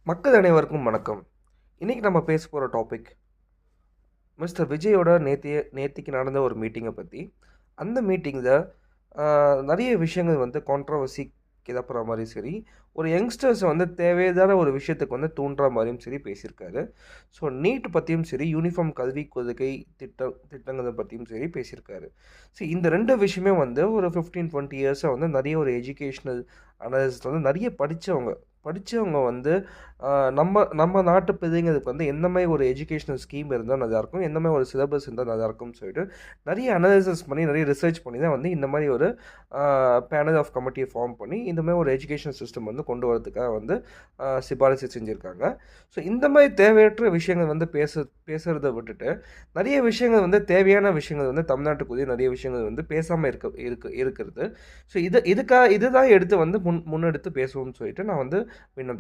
மக்கள் அனைவருக்கும் வணக்கம். இன்னைக்கு நம்ம பேச போற டாபிக், மிஸ்டர் விஜயோட நேத்திக்கு நடந்த ஒரு மீட்டிங்க பத்தி. அந்த மீட்டிங்ல நெறைய விஷயங்கள் வந்து கான்ட்ரோவர்சி கிளப்புற மாரியும் சரி, ஒரு யங்ஸ்டர்ஸ் வந்து தேவையில்லாத ஒரு விஷயத்துக்கு வந்து தூண்டுற மாரியும் சரி பேசியிருக்காரு. ஸோ நீட் பத்தியும் சரி, யூனிஃபார்ம் கல்விக் கொள்கை திட்டங்கள பத்தியும் சரி பேசியிருக்காரு. இந்த 2 விஷயமே வந்து ஒரு 15, 20 இயர்ஸா வந்து நெறைய ஒரு எஜுகேஷனல் அனாலிசிஸ்ல வந்து நெறைய படிச்சவங்க வந்து அ நம்ம நம்ம நாட்டு பிள்ளைங்களுக்கு வந்து எந்த மாரி ஒரு எஜுகேஷனல் ஸ்கீம் இருந்தா நல்லாயிருக்கும், எந்த மாரி ஒரு சிலபஸ் இருந்தா நல்லாயிருக்கும்னு சொல்லிட்டு நெறைய அனாலிசிஸ் பண்ணி, நெறைய ரிசர்ச் பண்ணி தான் வந்து இந்த மாரி ஒரு அ பேனல் ஆஃப் கமிட்டிய ஃபார்ம் பண்ணி, இந்த மாரி ஒரு எஜுகேஷன் சிஸ்டம் வந்து கொண்டு வரதுக்காக வந்து சிபாரிசு செஞ்சிருக்காங்க. இந்த மாரி தேவையற்ற விஷயங்கள் வந்து பேசுறத விட்டுட்டு, நெறைய விஷயங்கள் வந்து தேவையான விஷயங்கள் வந்து தமிழ்நாட்டுக்குள்ளேயே நெறைய விஷயங்கள் வந்து பேசாம இருக்கிறது. இதுதான் எடுத்து வந்து முன்னெடுத்து பேசுவோம்னு சொல்லிட்டு நான் வந்து விண்ணப்பிக்கிறேன்.